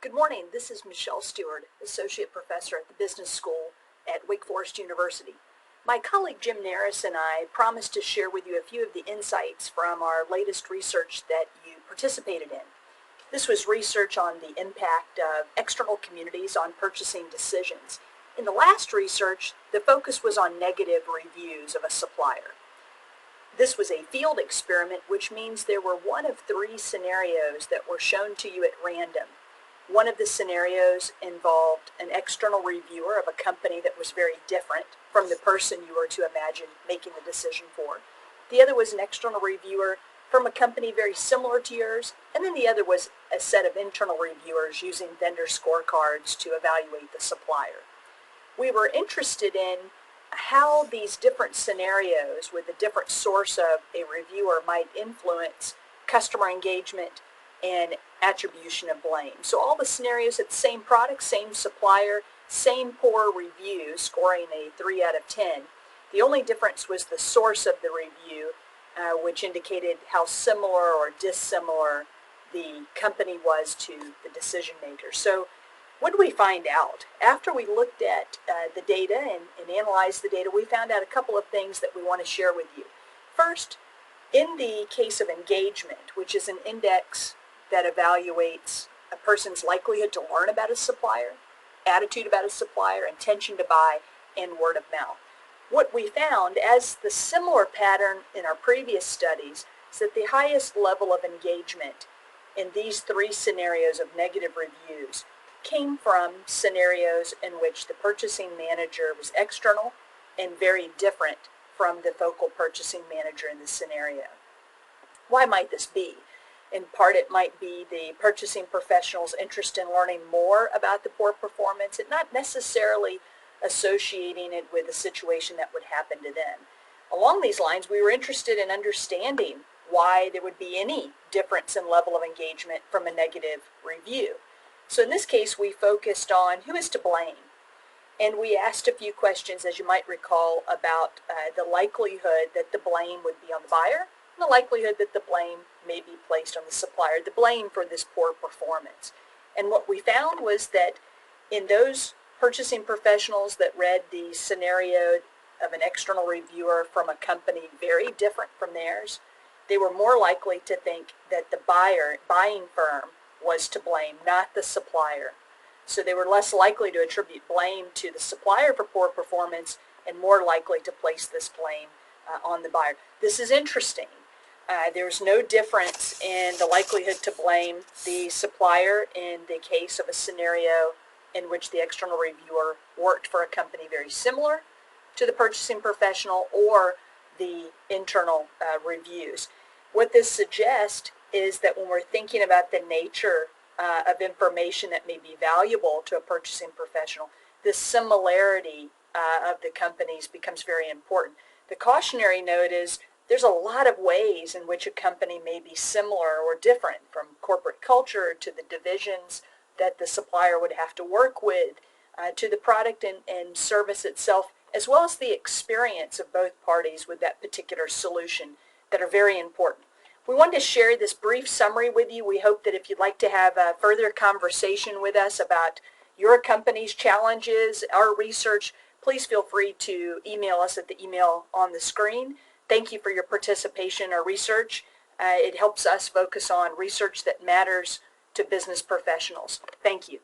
Good morning. This is Michelle Stewart, Associate Professor at the Business School at Wake Forest University. My colleague Jim Naris and I promised to share with you a few of the insights from our latest research that you participated in. This was research on the impact of external communities on purchasing decisions. In the last research, the focus was on negative reviews of a supplier. This was a field experiment, which means there were one of three scenarios that were shown to you at random. One of the scenarios involved an external reviewer of a company that was very different from the person you were to imagine making the decision for. The other was an external reviewer from a company very similar to yours, and then the other was a set of internal reviewers using vendor scorecards to evaluate the supplier. We were interested in how these different scenarios with a different source of a reviewer might influence customer engagement and attribution of blame. So all the scenarios had the same product, same supplier, same poor review, scoring a 3 out of 10. The only difference was the source of the review, which indicated how similar or dissimilar the company was to the decision maker. So what did we find out? After we looked at the data and analyzed the data, we found out a couple of things that we want to share with you. First, in the case of engagement, which is an index that evaluates a person's likelihood to learn about a supplier, attitude about a supplier, intention to buy, and word of mouth. What we found, as the similar pattern in our previous studies, is that the highest level of engagement in these three scenarios of negative reviews came from scenarios in which the purchasing manager was external and very different from the focal purchasing manager in this scenario. Why might this be? In part, it might be the purchasing professional's interest in learning more about the poor performance and not necessarily associating it with a situation that would happen to them. Along these lines, we were interested in understanding why there would be any difference in level of engagement from a negative review. So in this case, we focused on who is to blame. And we asked a few questions, as you might recall, about the likelihood that the blame would be on the buyer, and the likelihood that the blame may be placed on the supplier, the blame for this poor performance. And what we found was that in those purchasing professionals that read the scenario of an external reviewer from a company very different from theirs, they were more likely to think that the buying firm was to blame, not the supplier. So they were less likely to attribute blame to the supplier for poor performance and more likely to place this blame on the buyer. This is interesting. There's no difference in the likelihood to blame the supplier in the case of a scenario in which the external reviewer worked for a company very similar to the purchasing professional or the internal reviews. What this suggests is that when we're thinking about the nature of information that may be valuable to a purchasing professional, the similarity of the companies becomes very important. The cautionary note is there's a lot of ways in which a company may be similar or different, from corporate culture to the divisions that the supplier would have to work with, to the product and service itself, as well as the experience of both parties with that particular solution, that are very important. We wanted to share this brief summary with you. We hope that if you'd like to have a further conversation with us about your company's challenges, our research, please feel free to email us at the email on the screen. Thank you for your participation in our research. It helps us focus on research that matters to business professionals. Thank you.